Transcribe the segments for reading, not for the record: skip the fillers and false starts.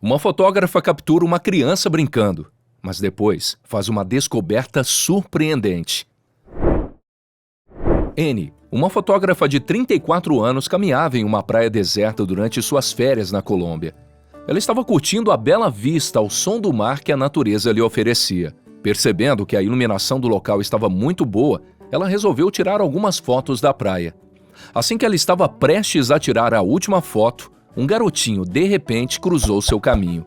Uma fotógrafa captura uma criança brincando, mas depois faz uma descoberta surpreendente. Annie, uma fotógrafa de 34 anos, caminhava em uma praia deserta durante suas férias na Colômbia. Ela estava curtindo a bela vista ao som do mar que a natureza lhe oferecia. Percebendo que a iluminação do local estava muito boa, ela resolveu tirar algumas fotos da praia. Assim que ela estava prestes a tirar a última foto, um garotinho, de repente, cruzou seu caminho.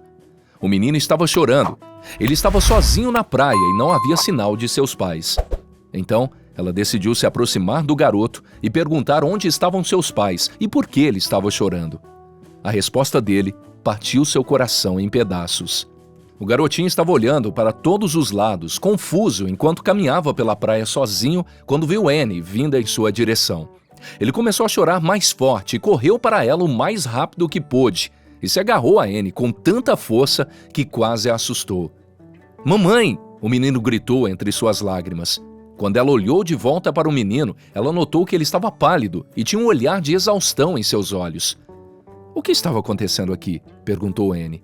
O menino estava chorando. Ele estava sozinho na praia e não havia sinal de seus pais. Então, ela decidiu se aproximar do garoto e perguntar onde estavam seus pais e por que ele estava chorando. A resposta dele partiu seu coração em pedaços. O garotinho estava olhando para todos os lados, confuso, enquanto caminhava pela praia sozinho quando viu Annie vinda em sua direção. Ele começou a chorar mais forte e correu para ela o mais rápido que pôde e se agarrou a Annie com tanta força que quase a assustou. "Mamãe!" o menino gritou entre suas lágrimas. Quando ela olhou de volta para o menino, ela notou que ele estava pálido e tinha um olhar de exaustão em seus olhos. "O que estava acontecendo aqui?" perguntou Annie.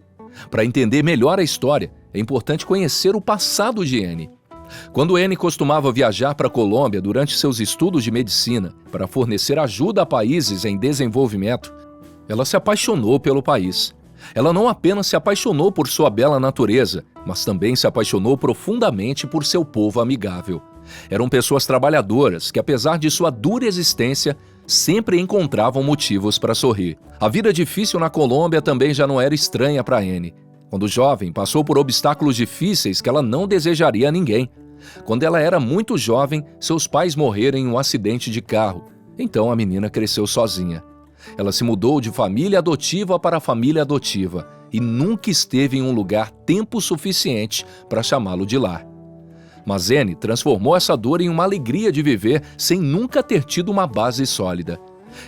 Para entender melhor a história, é importante conhecer o passado de Annie. Quando Annie costumava viajar para a Colômbia durante seus estudos de medicina para fornecer ajuda a países em desenvolvimento, ela se apaixonou pelo país. Ela não apenas se apaixonou por sua bela natureza, mas também se apaixonou profundamente por seu povo amigável. Eram pessoas trabalhadoras que, apesar de sua dura existência, sempre encontravam motivos para sorrir. A vida difícil na Colômbia também já não era estranha para Annie. Quando jovem, passou por obstáculos difíceis que ela não desejaria a ninguém. Quando ela era muito jovem, seus pais morreram em um acidente de carro. Então a menina cresceu sozinha. Ela se mudou de família adotiva para família adotiva e nunca esteve em um lugar tempo suficiente para chamá-lo de lar. Mas Annie transformou essa dor em uma alegria de viver sem nunca ter tido uma base sólida.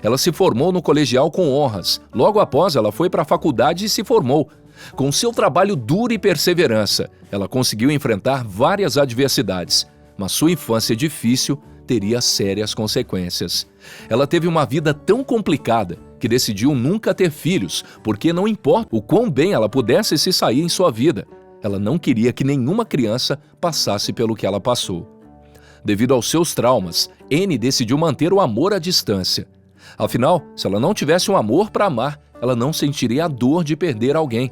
Ela se formou no colegial com honras. Logo após, ela foi para a faculdade e se formou. Com seu trabalho duro e perseverança, ela conseguiu enfrentar várias adversidades, mas sua infância difícil teria sérias consequências. Ela teve uma vida tão complicada que decidiu nunca ter filhos, porque não importa o quão bem ela pudesse se sair em sua vida, ela não queria que nenhuma criança passasse pelo que ela passou. Devido aos seus traumas, Annie decidiu manter o amor à distância. Afinal, se ela não tivesse um amor para amar, ela não sentiria a dor de perder alguém.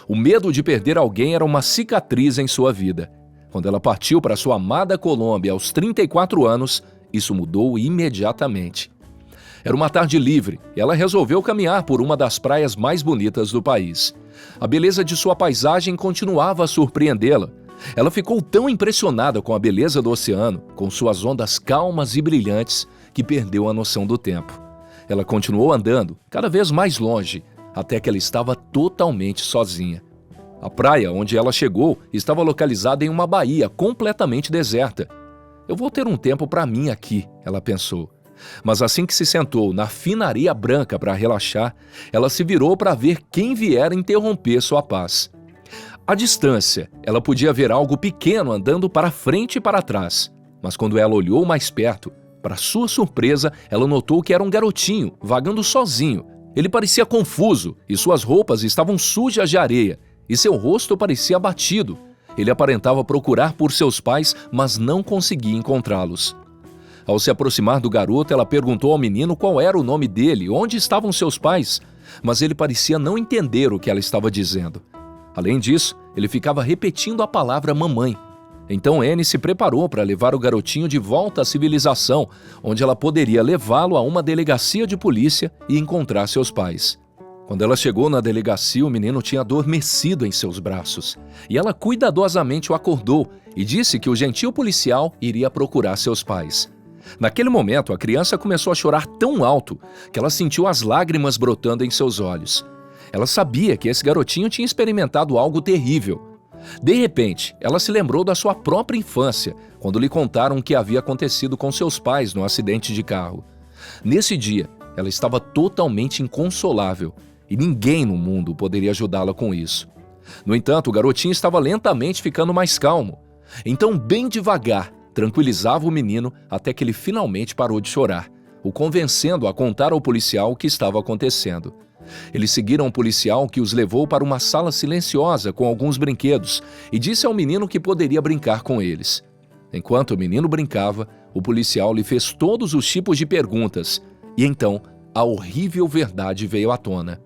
O medo de perder alguém era uma cicatriz em sua vida. Quando ela partiu para sua amada Colômbia aos 34 anos, isso mudou imediatamente. Era uma tarde livre e ela resolveu caminhar por uma das praias mais bonitas do país. A beleza de sua paisagem continuava a surpreendê-la. Ela ficou tão impressionada com a beleza do oceano, com suas ondas calmas e brilhantes, que perdeu a noção do tempo. Ela continuou andando, cada vez mais longe, até que ela estava totalmente sozinha. A praia onde ela chegou estava localizada em uma baía completamente deserta. "Eu vou ter um tempo para mim aqui", ela pensou. Mas assim que se sentou na fina areia branca para relaxar, ela se virou para ver quem viera interromper sua paz. À distância, ela podia ver algo pequeno andando para frente e para trás. Mas quando ela olhou mais perto, para sua surpresa, ela notou que era um garotinho, vagando sozinho. Ele parecia confuso e suas roupas estavam sujas de areia e seu rosto parecia abatido. Ele aparentava procurar por seus pais, mas não conseguia encontrá-los. Ao se aproximar do garoto, ela perguntou ao menino qual era o nome dele, onde estavam seus pais, mas ele parecia não entender o que ela estava dizendo. Além disso, ele ficava repetindo a palavra mamãe. Então Annie se preparou para levar o garotinho de volta à civilização, onde ela poderia levá-lo a uma delegacia de polícia e encontrar seus pais. Quando ela chegou na delegacia, o menino tinha adormecido em seus braços, e ela cuidadosamente o acordou e disse que o gentil policial iria procurar seus pais. Naquele momento, a criança começou a chorar tão alto que ela sentiu as lágrimas brotando em seus olhos. Ela sabia que esse garotinho tinha experimentado algo terrível. De repente, ela se lembrou da sua própria infância, quando lhe contaram o que havia acontecido com seus pais no acidente de carro. Nesse dia, ela estava totalmente inconsolável e ninguém no mundo poderia ajudá-la com isso. No entanto, o garotinho estava lentamente ficando mais calmo. Então, bem devagar, tranquilizava o menino até que ele finalmente parou de chorar. o convencendo a contar ao policial o que estava acontecendo. Eles seguiram o policial, que os levou para uma sala silenciosa com alguns brinquedos e disse ao menino que poderia brincar com eles. Enquanto o menino brincava, o policial lhe fez todos os tipos de perguntas e então a horrível verdade veio à tona.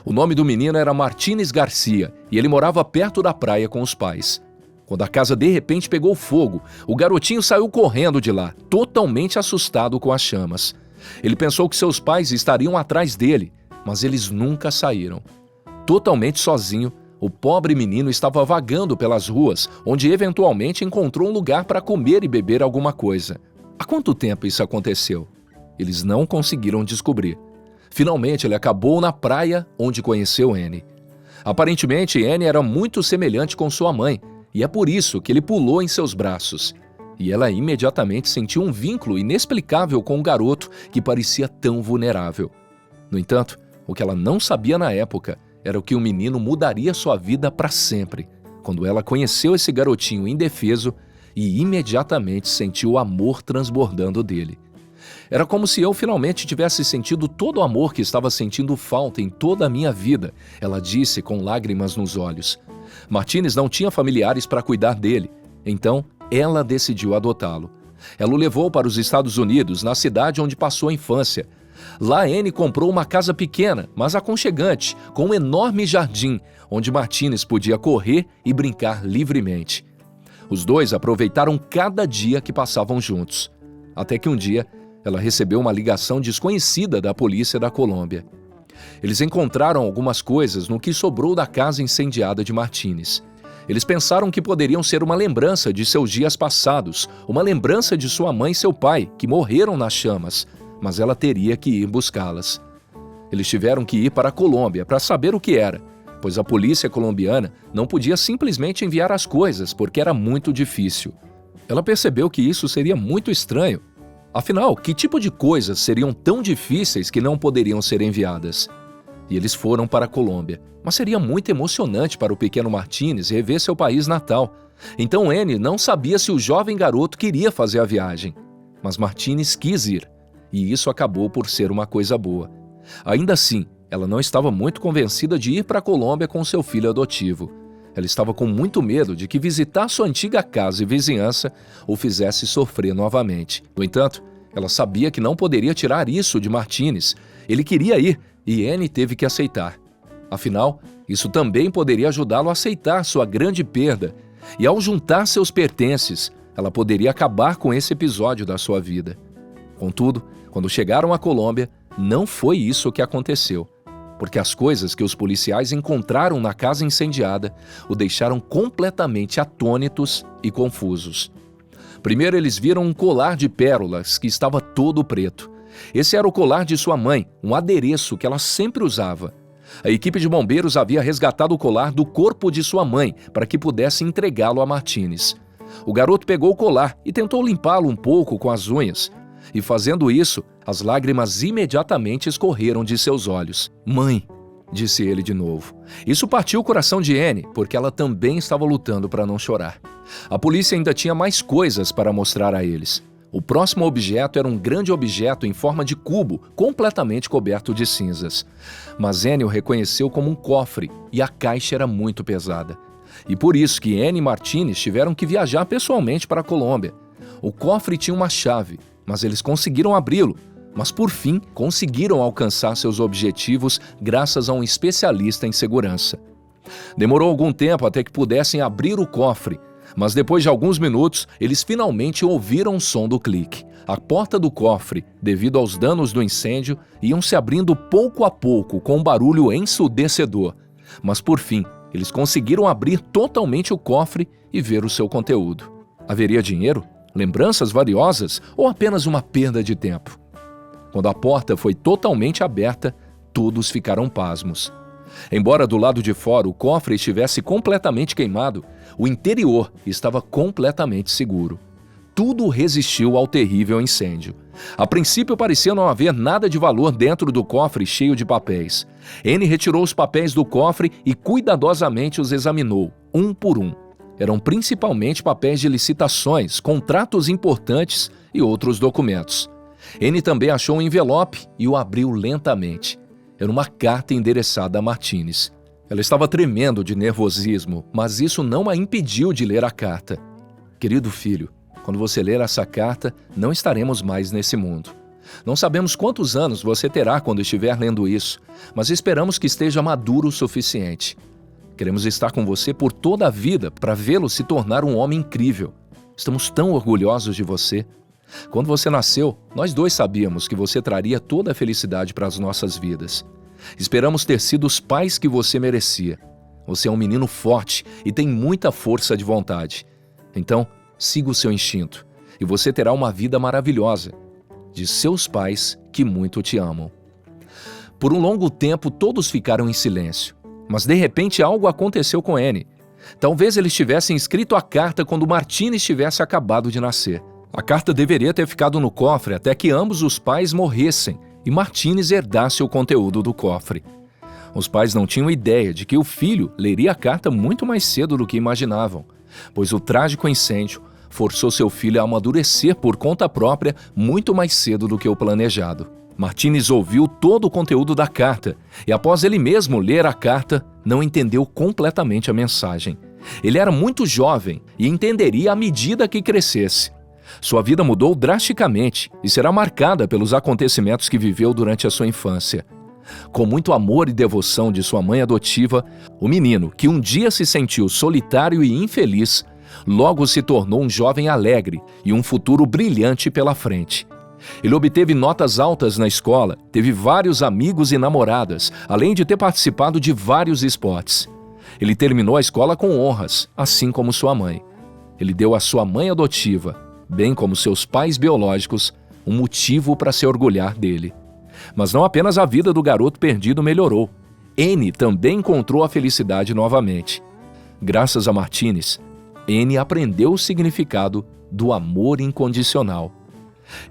O nome do menino era Martínez Garcia e ele morava perto da praia com os pais. Quando a casa de repente pegou fogo, o garotinho saiu correndo de lá, totalmente assustado com as chamas. Ele pensou que seus pais estariam atrás dele, mas eles nunca saíram. Totalmente sozinho, o pobre menino estava vagando pelas ruas, onde eventualmente encontrou um lugar para comer e beber alguma coisa. Há quanto tempo isso aconteceu? Eles não conseguiram descobrir. Finalmente, ele acabou na praia onde conheceu Annie. Aparentemente, Annie era muito semelhante com sua mãe, e é por isso que ele pulou em seus braços. E ela imediatamente sentiu um vínculo inexplicável com um garoto que parecia tão vulnerável. No entanto, o que ela não sabia na época era que o menino mudaria sua vida para sempre, quando ela conheceu esse garotinho indefeso e imediatamente sentiu o amor transbordando dele. Era como se eu finalmente tivesse sentido todo o amor que estava sentindo falta em toda a minha vida, ela disse com lágrimas nos olhos. Martínez não tinha familiares para cuidar dele, então ela decidiu adotá-lo. Ela o levou para os Estados Unidos, na cidade onde passou a infância. Lá, Annie comprou uma casa pequena, mas aconchegante, com um enorme jardim, onde Martínez podia correr e brincar livremente. Os dois aproveitaram cada dia que passavam juntos. Até que um dia, ela recebeu uma ligação desconhecida da polícia da Colômbia. Eles encontraram algumas coisas no que sobrou da casa incendiada de Martínez. Eles pensaram que poderiam ser uma lembrança de seus dias passados, uma lembrança de sua mãe e seu pai, que morreram nas chamas, mas ela teria que ir buscá-las. Eles tiveram que ir para a Colômbia para saber o que era, pois a polícia colombiana não podia simplesmente enviar as coisas porque era muito difícil. Ela percebeu que isso seria muito estranho. Afinal, que tipo de coisas seriam tão difíceis que não poderiam ser enviadas? E eles foram para a Colômbia, mas seria muito emocionante para o pequeno Martínez rever seu país natal. Então Annie não sabia se o jovem garoto queria fazer a viagem, mas Martínez quis ir, e isso acabou por ser uma coisa boa. Ainda assim, ela não estava muito convencida de ir para a Colômbia com seu filho adotivo. Ela estava com muito medo de que visitar sua antiga casa e vizinhança o fizesse sofrer novamente. No entanto, ela sabia que não poderia tirar isso de Martínez. Ele queria ir e Annie teve que aceitar. Afinal, isso também poderia ajudá-lo a aceitar sua grande perda. E ao juntar seus pertences, ela poderia acabar com esse episódio da sua vida. Contudo, quando chegaram à Colômbia, não foi isso que aconteceu. Porque as coisas que os policiais encontraram na casa incendiada o deixaram completamente atônitos e confusos. Primeiro, eles viram um colar de pérolas que estava todo preto. Esse era o colar de sua mãe, um adereço que ela sempre usava. A equipe de bombeiros havia resgatado o colar do corpo de sua mãe para que pudesse entregá-lo a Martínez. O garoto pegou o colar e tentou limpá-lo um pouco com as unhas. E fazendo isso, as lágrimas imediatamente escorreram de seus olhos. "Mãe", disse ele de novo. Isso partiu o coração de Annie, porque ela também estava lutando para não chorar. A polícia ainda tinha mais coisas para mostrar a eles. O próximo objeto era um grande objeto em forma de cubo, completamente coberto de cinzas. Mas Annie o reconheceu como um cofre, e a caixa era muito pesada. E por isso que Annie e Martínez tiveram que viajar pessoalmente para a Colômbia. O cofre tinha uma chave, mas eles conseguiram abri-lo. Mas por fim, conseguiram alcançar seus objetivos graças a um especialista em segurança. Demorou algum tempo até que pudessem abrir o cofre, mas depois de alguns minutos, eles finalmente ouviram o som do clique. A porta do cofre, devido aos danos do incêndio, iam se abrindo pouco a pouco com um barulho ensurdecedor. Mas por fim, eles conseguiram abrir totalmente o cofre e ver o seu conteúdo. Haveria dinheiro? Lembranças valiosas ou apenas uma perda de tempo? Quando a porta foi totalmente aberta, todos ficaram pasmos. Embora do lado de fora o cofre estivesse completamente queimado, o interior estava completamente seguro. Tudo resistiu ao terrível incêndio. A princípio parecia não haver nada de valor dentro do cofre cheio de papéis. Annie retirou os papéis do cofre e cuidadosamente os examinou, um por um. Eram principalmente papéis de licitações, contratos importantes e outros documentos. N também achou um envelope e o abriu lentamente. Era uma carta endereçada a Martinez. Ela estava tremendo de nervosismo, mas isso não a impediu de ler a carta. Querido filho, quando você ler essa carta, não estaremos mais nesse mundo. Não sabemos quantos anos você terá quando estiver lendo isso, mas esperamos que esteja maduro o suficiente. Queremos estar com você por toda a vida para vê-lo se tornar um homem incrível. Estamos tão orgulhosos de você. Quando você nasceu, nós dois sabíamos que você traria toda a felicidade para as nossas vidas. Esperamos ter sido os pais que você merecia. Você é um menino forte e tem muita força de vontade. Então, siga o seu instinto e você terá uma vida maravilhosa. De seus pais que muito te amam. Por um longo tempo, todos ficaram em silêncio. Mas de repente algo aconteceu com N. Talvez eles tivessem escrito a carta quando Martinez tivesse acabado de nascer. A carta deveria ter ficado no cofre até que ambos os pais morressem e Martinez herdasse o conteúdo do cofre. Os pais não tinham ideia de que o filho leria a carta muito mais cedo do que imaginavam, pois o trágico incêndio forçou seu filho a amadurecer por conta própria muito mais cedo do que o planejado. Martinez ouviu todo o conteúdo da carta e, após ele mesmo ler a carta, não entendeu completamente a mensagem. Ele era muito jovem e entenderia à medida que crescesse. Sua vida mudou drasticamente e será marcada pelos acontecimentos que viveu durante a sua infância. Com muito amor e devoção de sua mãe adotiva, o menino, que um dia se sentiu solitário e infeliz, logo se tornou um jovem alegre e um futuro brilhante pela frente. Ele obteve notas altas na escola, teve vários amigos e namoradas, além de ter participado de vários esportes. Ele terminou a escola com honras, assim como sua mãe. Ele deu à sua mãe adotiva, bem como seus pais biológicos, um motivo para se orgulhar dele. Mas não apenas a vida do garoto perdido melhorou. N também encontrou a felicidade novamente. Graças a Martinez, N aprendeu o significado do amor incondicional.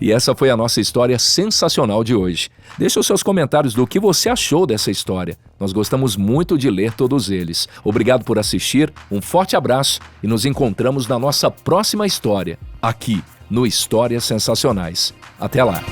E essa foi a nossa história sensacional de hoje. Deixe os seus comentários do que você achou dessa história. Nós gostamos muito de ler todos eles. Obrigado por assistir, um forte abraço e nos encontramos na nossa próxima história, aqui no Histórias Sensacionais. Até lá!